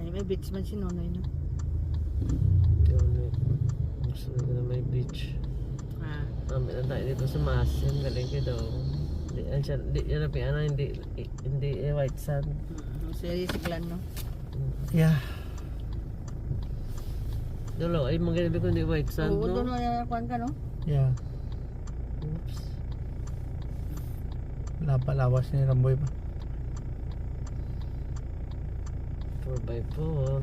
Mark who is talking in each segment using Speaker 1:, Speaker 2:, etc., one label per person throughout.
Speaker 1: Ay, may beach man si Nonoy, no?
Speaker 2: Gusto na may beach.
Speaker 1: Ah.
Speaker 2: Kami na tayo dito sa Masin. Galing kayo daw. Hindi yan na hindi white sand.
Speaker 1: Serious Glan, no?
Speaker 3: Yeah.
Speaker 2: Dulo, ay maganda ko hindi white sand,
Speaker 1: Oo, doon
Speaker 2: no?
Speaker 1: mo kuhan ka, no?
Speaker 3: Yeah.
Speaker 2: Oops.
Speaker 3: Lawas ni Ramboy pa.
Speaker 2: 4x4.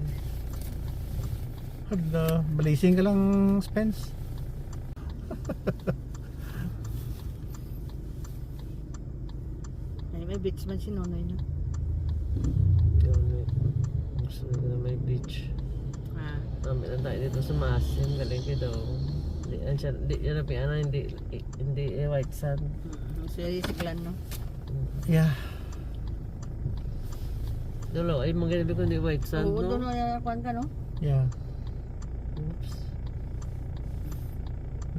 Speaker 3: Hala, blazing ka lang, Spence.
Speaker 1: Ay, may beach man si Nonoy, no?
Speaker 2: Gusto na may beach.
Speaker 1: Ah.
Speaker 2: Kami na tayo dito sa Masin. Galing kayo daw. Hindi yan na hindi white sand.
Speaker 1: Serious Glan, no?
Speaker 3: Yeah.
Speaker 2: Dulo, ay maganda ko hindi white sand,
Speaker 1: Oo,
Speaker 2: no?
Speaker 1: doon mo kuhan ka, no?
Speaker 3: Yeah.
Speaker 2: Oops.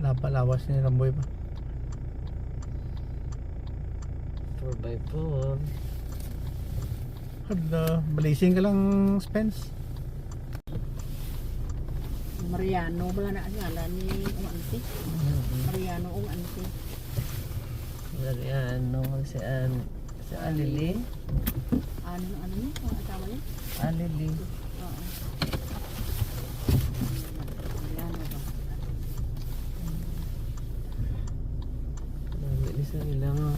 Speaker 3: Lawas ni Ramboy pa.
Speaker 2: 4x4.
Speaker 3: Hala, blazing ka lang, Spence.
Speaker 1: Mariano, wala na ngalan ni Ante. Mariano ang Ante.
Speaker 2: Mariano, si Alili.
Speaker 1: Ano niya? Ang asawa niya?
Speaker 2: Alili.
Speaker 1: Oo. Mariano ba?
Speaker 2: Mabilis na nila nga.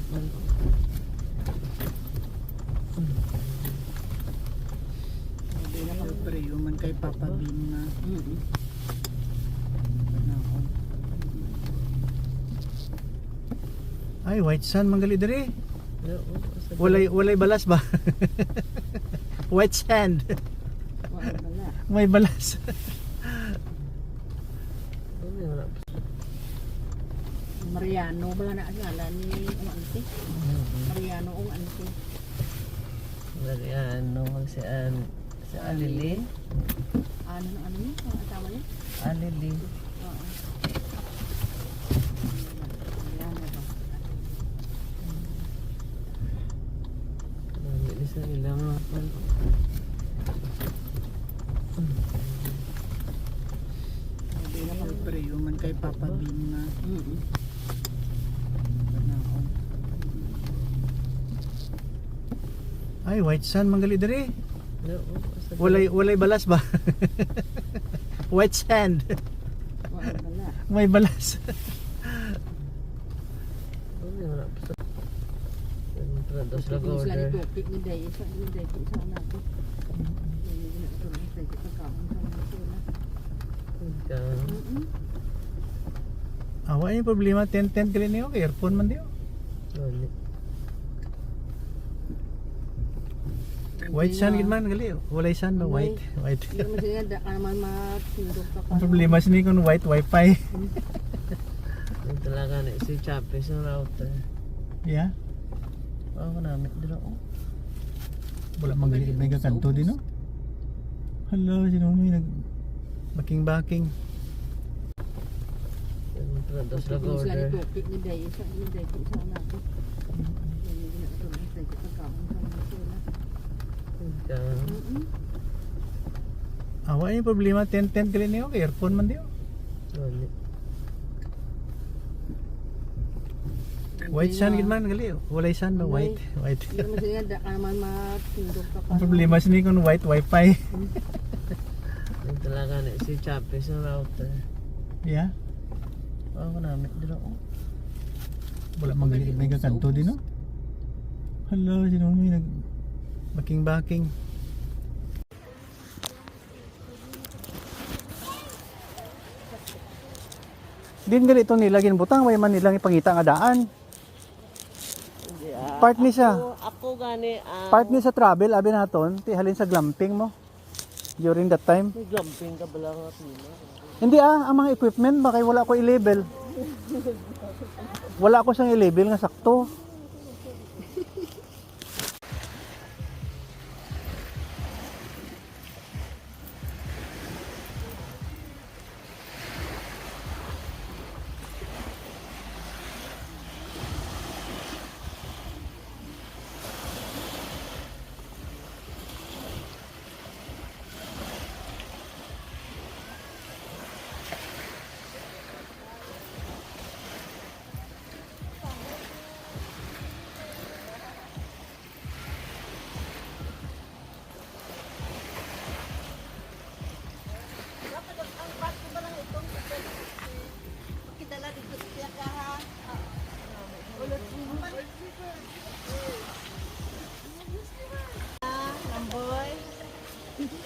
Speaker 1: Hindi na kami
Speaker 4: Pero man kay Papa Bin na.
Speaker 3: Ay, white sand, manggali diri.
Speaker 2: Wala.
Speaker 3: Walay balas ba? White sand.
Speaker 1: wala.
Speaker 3: May balas.
Speaker 1: Mariano, wala na ngalan ni Ante. Mariano ang Ante.
Speaker 2: Mariano, si Alili.
Speaker 1: Ano niya? Ang asawa niya?
Speaker 2: Alili.
Speaker 1: Oo. Mariano ba?
Speaker 2: Mabilis na nila nga.
Speaker 1: Hindi na kami
Speaker 4: Pero man kay Papa Bin na.
Speaker 3: Ay, white sand, manggali diri.
Speaker 2: Wala.
Speaker 3: Walay balas ba? White sand.
Speaker 1: wala.
Speaker 3: May balas.
Speaker 2: Wala. Dos
Speaker 1: Kung
Speaker 2: lang
Speaker 1: sila ni
Speaker 2: order.
Speaker 1: Topik ni Day, isa ni Day, isa natin.
Speaker 3: Awa yung problema, 10-10 kali niyo, earphone man diyo. White sand gid man gali, walay sand ba white.
Speaker 1: Hindi mo siya da naman matindog ka.
Speaker 3: Ang problema sini kun white wifi.
Speaker 2: Yung talaga na si Chapis ng router.
Speaker 3: Yeah.
Speaker 2: Oo, namit dito.
Speaker 3: Wala manggali may kakanto din no. Hello, sino may nag baking.
Speaker 2: Dos lang
Speaker 1: Kung sila ni
Speaker 2: order.
Speaker 1: Topik ni Day, isa natin.
Speaker 3: Awa yung problema, 10-10 kali niyo, earphone man diyo. White sand gid man gali, walay sand ba white.
Speaker 1: Hindi mo siya da naman matindog ka.
Speaker 3: Ang problema sini kun white wifi.
Speaker 2: Yung talaga na si Chapis ng router.
Speaker 3: Yeah.
Speaker 2: Oo, namit dito.
Speaker 3: Wala manggali may kakanto din no. Hello, sino may nag baking. Din ganito nila ginbutang may man nilang ipangita nga daan. Part ni siya.
Speaker 2: Ako gani,
Speaker 3: Part ni sa travel abi naton, ti halin sa glamping mo. During that time.
Speaker 2: may glamping ka bala nga sila.
Speaker 3: Hindi ang mga equipment baka wala ko i-label. Wala ko siyang i-label nga sakto.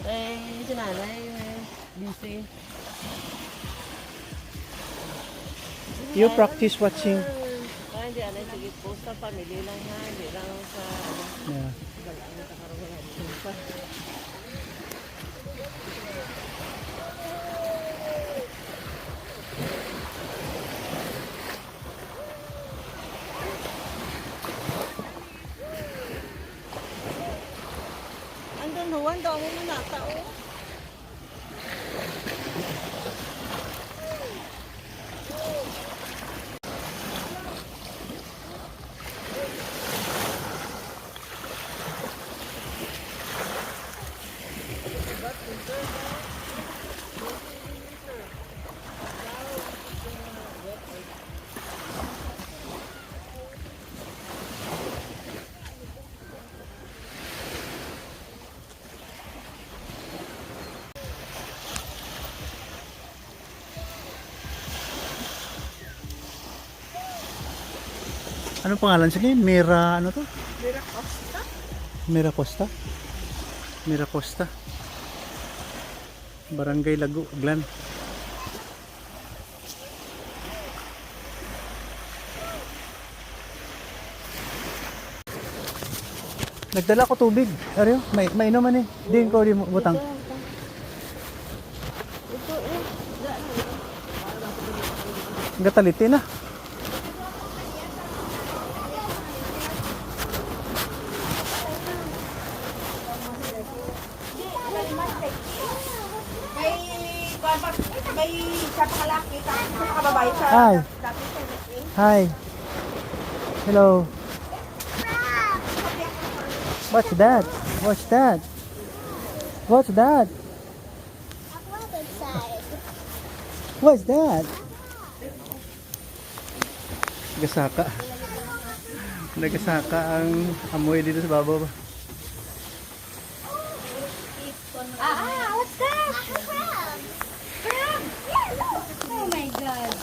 Speaker 2: Si nanay, busy.
Speaker 3: You practice watching.
Speaker 2: Hindi, sige po sa family lang ha. Hindi lang sa,
Speaker 3: Yeah.
Speaker 2: balaan sa karoon. Andun huwan daw mo na tao.
Speaker 3: Ano pangalan sige? Mira, ano to?
Speaker 1: Mira Costa.
Speaker 3: Mira Costa? Mira Costa. Barangay Lago, Glan. Nagdala ko tubig. Aryo, may inuman eh. Din ko di mo butang. Gatalitin na.
Speaker 1: May sa pangalaki, sa kababae sa
Speaker 3: Hi.
Speaker 1: dati sa meeting.
Speaker 3: Hi. Hello. What's that? What's that? What's that? What's that? Nagasaka. Nagasaka ang amoy dito sa babaw.
Speaker 5: What's that? Crab. Crab? Oh my god.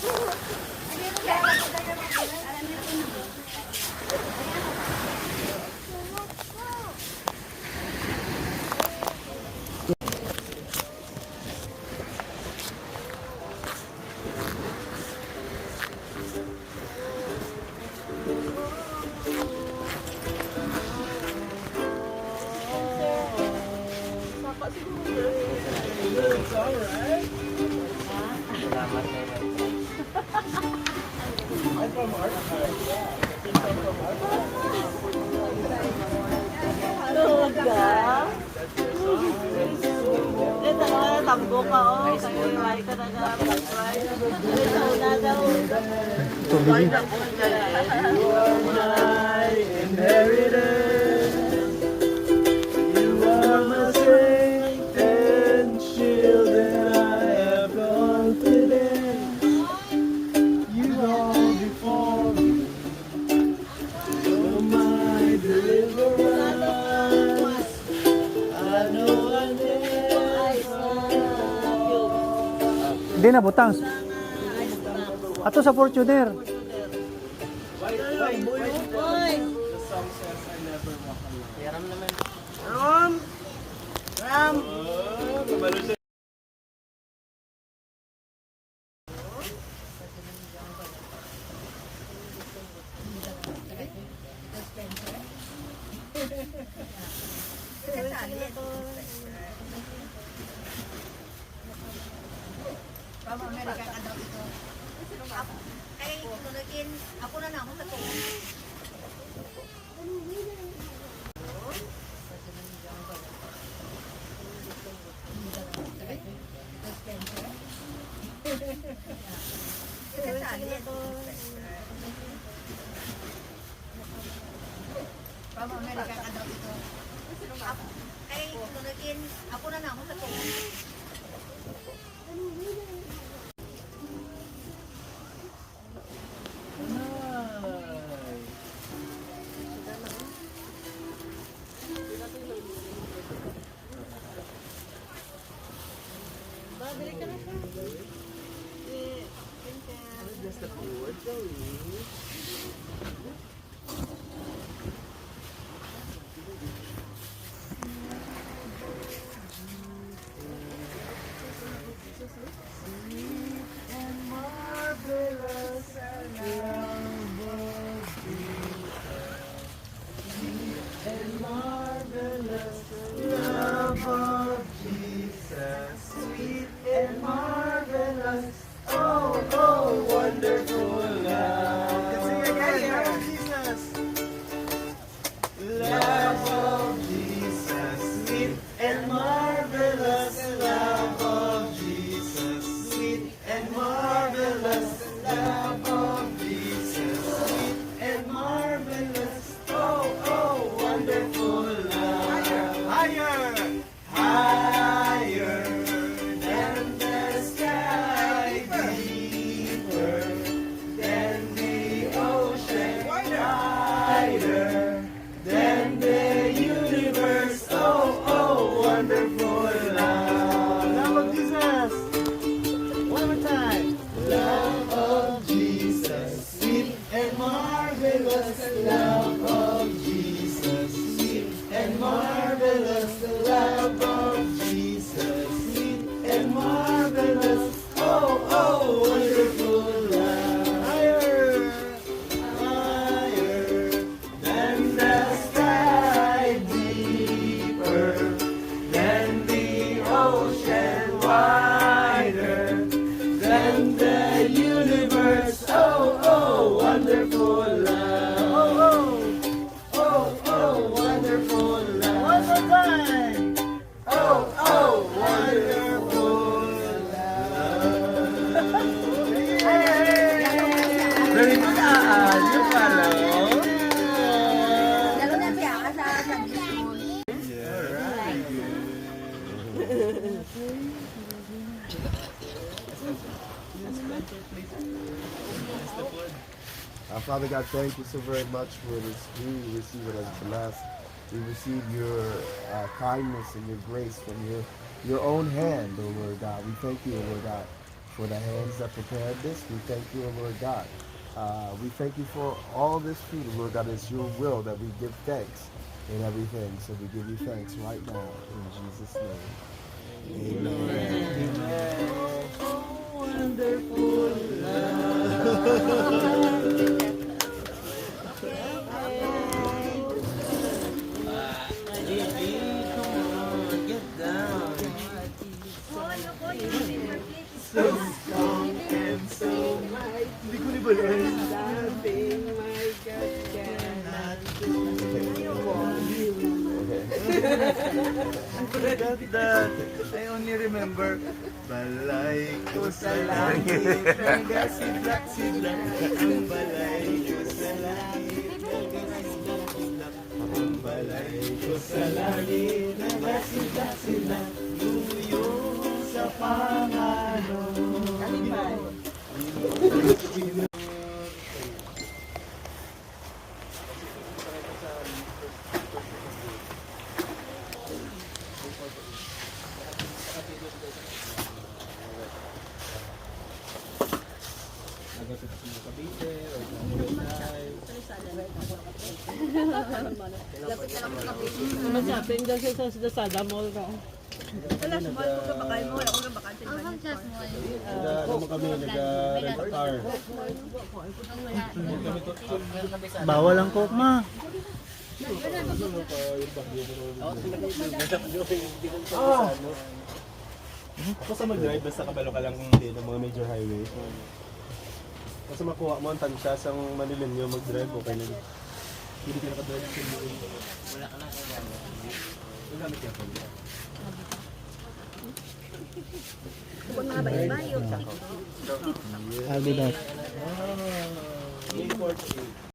Speaker 2: Tambo ka oh, kayo ay ka na nga pag-try. Ito na daw.
Speaker 3: Tubig. Hindi na butang. Ato sa Fortuner.
Speaker 5: Ay, tunugin. Ako na ako sa tuwa. Ay, tunugin. Ako na ako sa tuwa.
Speaker 3: wider than the universe. Oh, oh, wonderful love. Love of Jesus. One more time. Love of Jesus, sweet and marvelous. Love of Jesus, sweet and marvelous. Love of Jesus, sweet and marvelous. Oh, oh, wonderful love. Higher, higher than the sky, deeper than the ocean, wider than the universe. Oh, oh, wonderful love. Oh, oh, oh, wonderful love. One more time. Oh, oh, wonderful love. Very good. You follow.
Speaker 5: Lalo na siya ka sa Sunday school.
Speaker 6: Father God, thank you so very much for this food. We receive it as blessed. We receive your kindness and your grace from your own hand, O Lord God. We thank you, O Lord God, for the hands that prepared this. We thank you, O Lord God. We thank you for all this food, Lord God. It's your will that we give thanks in everything. So we give you thanks right now in Jesus' name. Amen.
Speaker 3: Wonderful love.
Speaker 2: Get down.
Speaker 3: So strong and so mighty. Hindi ko nibalain. Nothing my God cannot do. I forgot that. I only remember balay ko sa langit. Nagasidlak-sidlak. Ang balay ko sa langit. Nagasidlak-sidlak. Ang balay ko sa langit. Nagasidlak-sidlak. Luyong sa pangano.
Speaker 2: Masapin dyan sa Lazada Mall ka.
Speaker 5: Ang sa small.
Speaker 3: Bawal ang coke, ma.
Speaker 7: Basta mag-drive, basta kabalo ka lang hindi ng mga major highway. Basta makuha mo ang tansya sa Manila nyo mag-drive, okay na. Hindi ka nakadrive sa mga. Wala ka lang kung gano'n. Magamit ka pa.
Speaker 3: I'll be back.
Speaker 7: May 48.